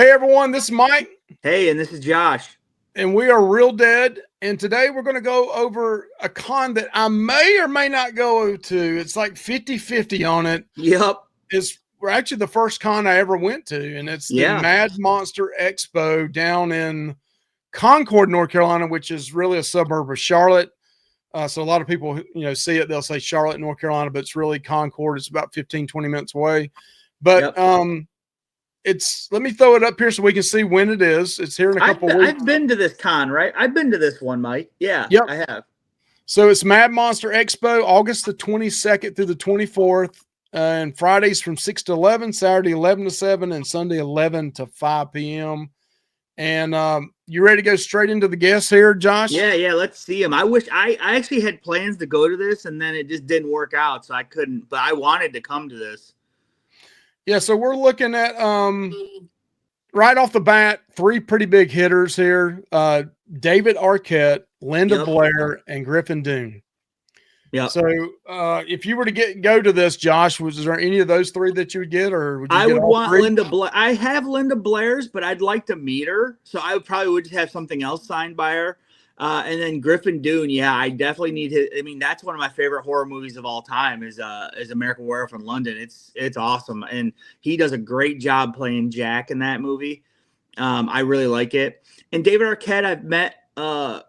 Hey everyone, this is Mike. Hey, and this is Josh. And we are Real Dead. And today we're going to go over a con that I may or may not go to. It's like 50-50 on it. Yep. It's actually the first con I ever went to, and it's the Yeah. Mad Monster Expo down in Concord, North Carolina, which is really a suburb of Charlotte. So a lot of people, see it, they'll say Charlotte, North Carolina, but it's really Concord. It's about 15, 20 minutes away. But let me throw it up here so we can see when it is. It's here in a couple weeks. I've been to this con, right? I've been to this one, Mike. Yeah, yep. I have. So it's Mad Monster Expo, August the 22nd through the 24th. And Fridays from 6 to 11, Saturday 11 to 7, and Sunday 11 to 5 p.m. And you ready to go straight into the guests here, Josh? Yeah, let's see them. I actually had plans to go to this, and then it just didn't work out, so I couldn't. But I wanted to come to this. Yeah, so we're looking at right off the bat, three pretty big hitters here. David Arquette, Linda Blair, and Griffin Dunne. Yeah. So if you were to go to this, Josh, was there any of those three that you would get, or would you I get would all want three? Linda Blair. I have Linda Blair's, but I'd like to meet her. So I would just have something else signed by her. And then Griffin Dunne, yeah, I definitely need his. I mean, that's one of my favorite horror movies of all time. Is American Werewolf in London. It's awesome, and he does a great job playing Jack in that movie. I really like it. And David Arquette, I've met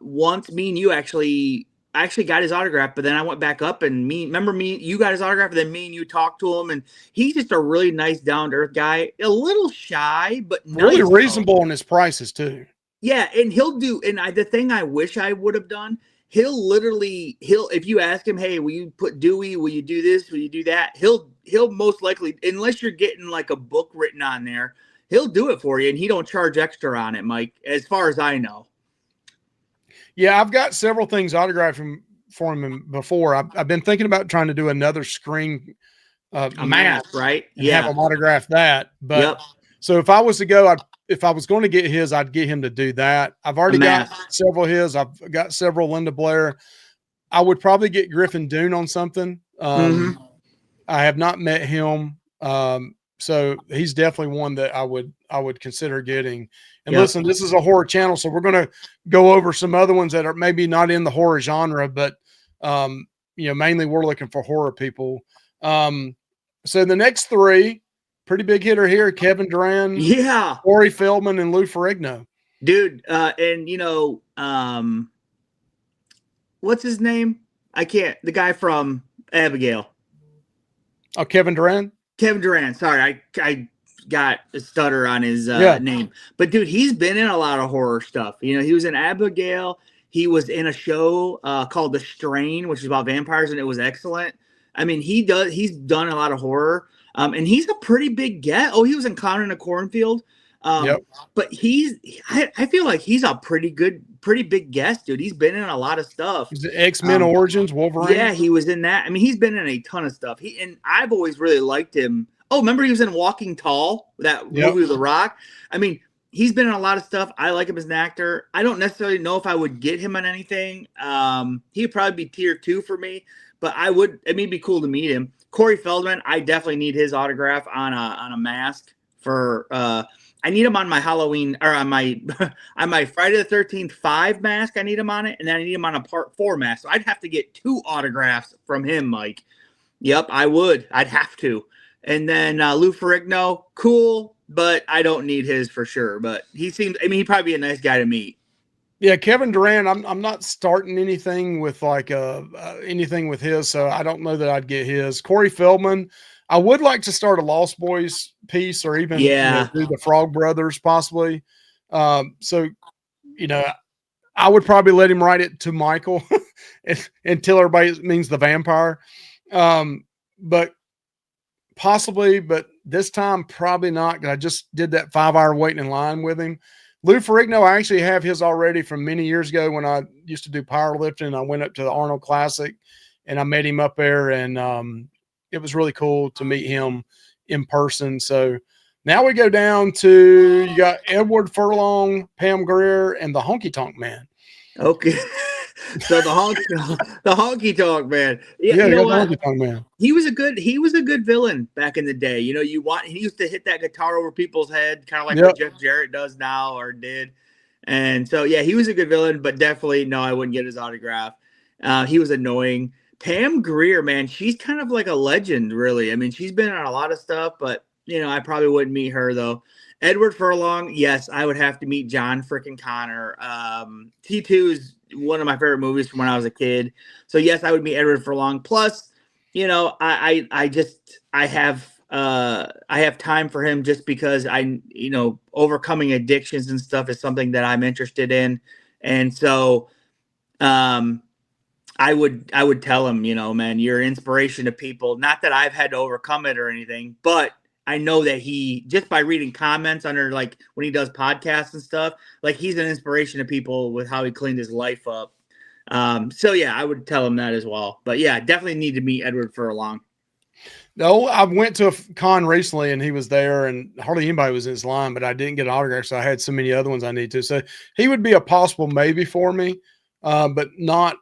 once. Me and you actually got his autograph, but then I went back up and you got his autograph, and then me and you talked to him, and he's just a really nice, down to earth guy. A little shy, but really nice, reasonable on his prices too. Yeah, and he'll do. And the thing I wish I would have done, he'll if you ask him, hey, will you put Dewey? Will you do this? Will you do that? He'll most likely, unless you're getting like a book written on there, he'll do it for you, and he don't charge extra on it, Mike, as far as I know. Yeah, I've got several things autographed for him before. I've been thinking about trying to do another screen mask, right? And have him autograph that. But so if I was to go, if I was going to get his, I'd get him to do that. I've already got several of his. I've got several Linda Blair. I would probably get Griffin Dunne on something. I have not met him. So he's definitely one that I would consider getting. And listen, this is a horror channel, so we're going to go over some other ones that are maybe not in the horror genre, but mainly we're looking for horror people. So the next three, pretty big hitter here: Kevin Dillion, Corey Feldman, and Lou Ferrigno. Dude, and what's his name? I can't. The guy from Abigail. Oh, Kevin Dillion. Kevin Dillion. Sorry, I got a stutter on his name. But dude, he's been in a lot of horror stuff. He was in Abigail. He was in a show called The Strain, which is about vampires, and it was excellent. I mean, he's done a lot of horror. And he's a pretty big get. Oh, he was in Connor in a Cornfield. But I feel like he's a pretty big guest, dude. He's been in a lot of stuff. He's the X-Men Origins, Wolverine. Yeah, he was in that. I mean, he's been in a ton of stuff. And I've always really liked him. Oh, remember he was in Walking Tall, that movie with The Rock? I mean, he's been in a lot of stuff. I like him as an actor. I don't necessarily know if I would get him on anything. He'd probably be tier 2 for me, but it'd be cool to meet him. Corey Feldman, I definitely need his autograph on a mask for I need him on my Halloween, or on my on my Friday the 13th 5 mask. I need him on it, and then I need him on a Part 4 mask. So I'd have to get 2 autographs from him, Mike. Yep, I would. I'd have to. And then Lou Ferrigno, cool, but I don't need his for sure. But he'd probably be a nice guy to meet. Yeah, Kevin Dillion, I'm not starting anything with anything with his, so I don't know that I'd get his. Corey Feldman, I would like to start a Lost Boys piece, or even do the Frog Brothers possibly. So I would probably let him write it to Michael until everybody means the vampire. But possibly, but this time probably not, because I just did that 5-hour waiting in line with him. Lou Ferrigno, I actually have his already from many years ago when I used to do powerlifting. I went up to the Arnold Classic and I met him up there, and it was really cool to meet him in person. So now we go down to, you got Edward Furlong, Pam Grier, and the Honky Tonk Man. Okay. So the honky tonk man. Yeah, Yeah, you you know got the what? honky tonk man. He was a good villain back in the day. You know, he used to hit that guitar over people's head, kind of like what Yep. Jeff Jarrett does now or did. And so yeah, he was a good villain, but definitely no, I wouldn't get his autograph. He was annoying. Pam Grier, man, she's kind of like a legend, really. I mean, she's been on a lot of stuff, but you know, I probably wouldn't meet her though. Edward Furlong, yes, I would have to meet John frickin' Connor. T2 is one of my favorite movies from when I was a kid. So yes, I would meet Edward Furlong. Plus, you know, I have time for him just because you know, overcoming addictions and stuff is something that I'm interested in. And so I would tell him, you know, man, you're an inspiration to people. Not that I've had to overcome it or anything, but I know that he, just by reading comments under, like when he does podcasts and stuff, like he's an inspiration to people with how he cleaned his life up. So yeah, I would tell him that as well. But yeah, definitely need to meet Edward Furlong. No, I went to a con recently and he was there and hardly anybody was in his line, but I didn't get an autograph. So I had so many other ones I need to. So he would be a possible maybe for me, but not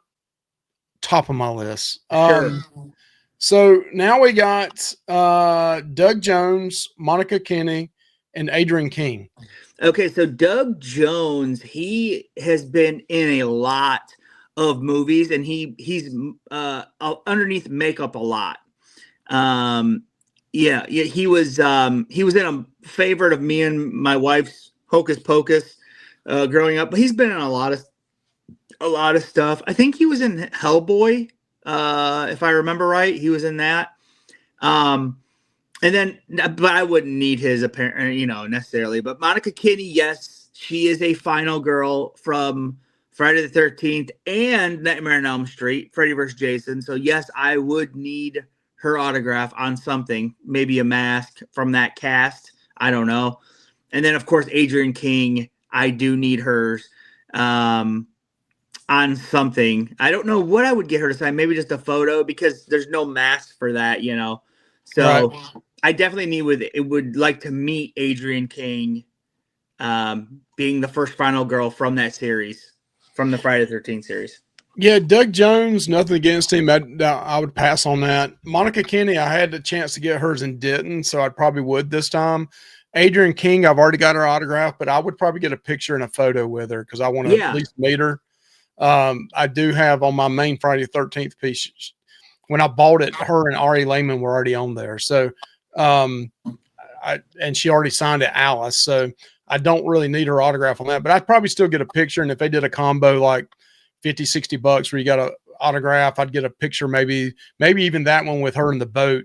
top of my list. Sure. So now we got Doug Jones, Monica Kinney, and Adrian King. Okay, so Doug Jones, he has been in a lot of movies, and he's underneath makeup a lot. Yeah, he was in a favorite of me and my wife's, Hocus Pocus, growing up. But he's been in a lot of stuff. I think he was in Hellboy, if I remember right. He was in that. And then, but I wouldn't need his apparent, you know, necessarily. But Monica Kinney, yes, she is a final girl from Friday the 13th and Nightmare on Elm Street, Freddy vs. Jason. So yes, I would need her autograph on something, maybe a mask from that cast. I don't know. And then of course, Adrian King, I do need hers on something. I don't know what I would get her to sign. Maybe just a photo, because there's no mask for that, you know. So right. I definitely would like to meet Adrian King, being the first final girl from that series, from the Friday the 13th series. Yeah, Doug Jones, nothing against him. I would pass on that. Monica Kinney, I had the chance to get hers and didn't, so I probably would this time. Adrian King, I've already got her autograph, but I would probably get a picture and a photo with her because I want to at least meet her. I do have on my main Friday the 13th piece, when I bought it, her and Ari Lehman were already on there. So, and she already signed it, Alice. So I don't really need her autograph on that, but I'd probably still get a picture. And if they did a combo like $50-$60 where you got an autograph, I'd get a picture, maybe even that one with her in the boat,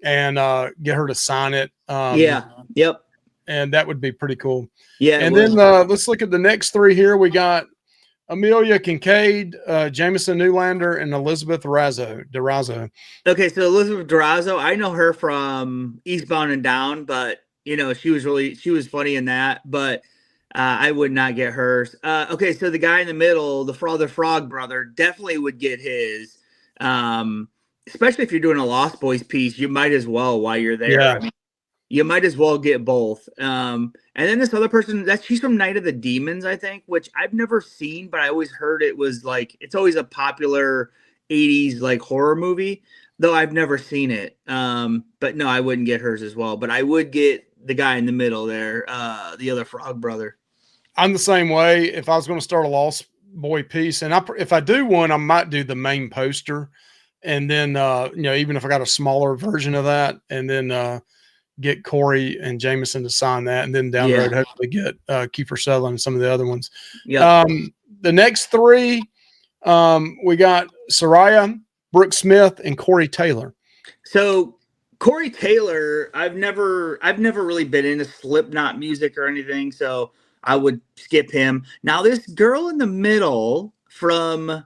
and get her to sign it. Yep. And that would be pretty cool. Yeah. And then let's look at the next three here. We got Amelia Kincaid, Jameson Newlander, and Elizabeth Durazo. Okay, so Elizabeth Durazo, I know her from Eastbound and Down, but you know, she was funny in that, but I would not get hers. Okay, so the guy in the middle, the Frog brother, definitely would get his. Especially if you're doing a Lost Boys piece, you might as well while you're there. Yeah. I mean, you might as well get both. And then this other person, she's from Night of the Demons, I think, which I've never seen, but I always heard it was like, it's always a popular 80s like horror movie, though I've never seen it. But no, I wouldn't get hers as well, but I would get the guy in the middle there, the other Frog brother. I'm the same way. If I was going to start a Lost Boy piece, and if I do one, I might do the main poster, and then you know, even if I got a smaller version of that, and then get Corey and Jameson to sign that, and then down the road hopefully get Kiefer Sutherland and some of the other ones. Yeah. The next three, we got Soraya, Brooke Smith, and Corey Taylor. So Corey Taylor, I've never really been into Slipknot music or anything, so I would skip him. Now this girl in the middle from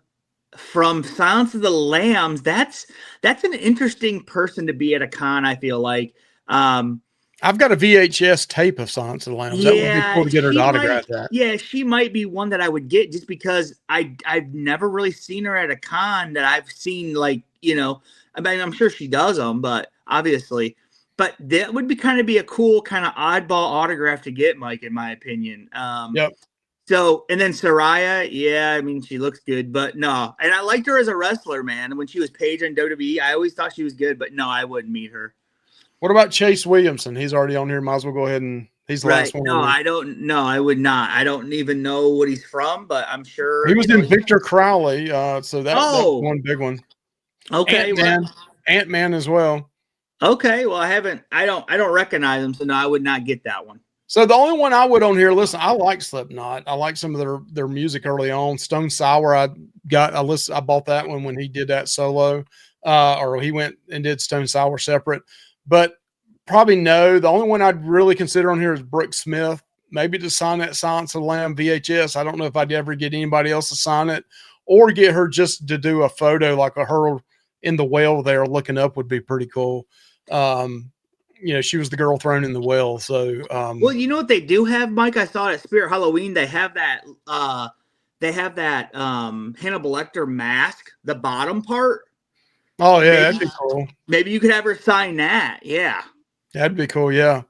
Silence of the Lambs, that's an interesting person to be at a con, I feel like. I've got a VHS tape of Silence of the Lambs. Yeah, that would be cool to get her to autograph that. Yeah, she might be one that I would get just because I've never really seen her at a con that I've seen, like, you know, I mean, I'm sure she does them, but obviously, but that would be a cool kind of oddball autograph to get, Mike, in my opinion. Yep. So, and then Saraya, yeah, I mean, she looks good, but no. And I liked her as a wrestler, man. When she was Paige on WWE, I always thought she was good, but no, I wouldn't meet her. What about Chase Williamson? He's already on here. Might as well go ahead and he's the last one. No, I don't. No, I would not. I don't even know what he's from, but I'm sure he was in Victor Crowley. So that's one big one. Okay, Ant-Man as well. Okay, well, I don't recognize them, so no, I would not get that one. So the only one I would on here, listen, I like Slipknot. I like some of their music early on. Stone Sour, I bought that one when he did that solo, or he went and did Stone Sour separate. But probably no. The only one I'd really consider on here is Brooke Smith. Maybe to sign that Silence of the Lamb VHS. I don't know if I'd ever get anybody else to sign it, or get her just to do a photo like her in the well there looking up would be pretty cool. She was the girl thrown in the well. So, well, you know what they do have, Mike? I saw it at Spirit Halloween. They have that Hannibal Lecter mask, the bottom part. Oh yeah, that'd be cool. Maybe you could have her sign that. Yeah, that'd be cool. Yeah.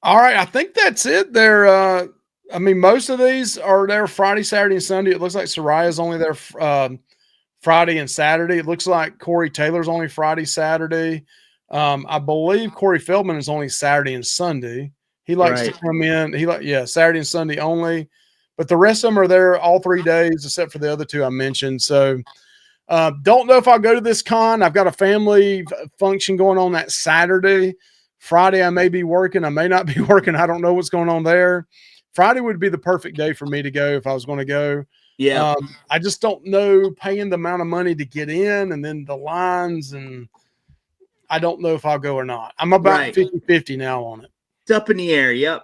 All right, I think that's it. There. I mean, most of these are there Friday, Saturday, and Sunday. It looks like Soraya's only there Friday and Saturday. It looks like Corey Taylor's only Friday, Saturday. I believe Corey Feldman is only Saturday and Sunday. He likes to come in. Saturday and Sunday only. But the rest of them are there all 3 days, except for the other 2 I mentioned. So don't know if I'll go to this con. I've got a family function going on that Saturday. Friday, I may be working. I may not be working. I don't know what's going on there. Friday would be the perfect day for me to go if I was going to go. Yeah. I just don't know paying the amount of money to get in and then the lines, and I don't know if I'll go or not. I'm about 50-50 now on it. It's up in the air. Yep.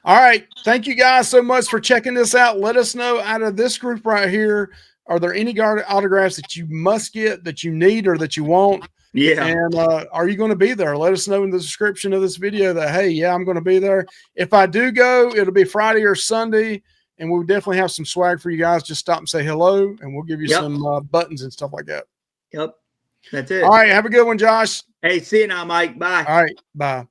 All right. Thank you guys so much for checking this out. Let us know out of this group right here, are there any autographs that you must get, that you need, or that you want? Yeah. And are you going to be there? Let us know in the description of this video that, hey, yeah, I'm going to be there. If I do go, it'll be Friday or Sunday, and we'll definitely have some swag for you guys. Just stop and say hello, and we'll give you some buttons and stuff like that. Yep. That's it. All right. Have a good one, Josh. Hey, see you now, Mike. Bye. All right. Bye.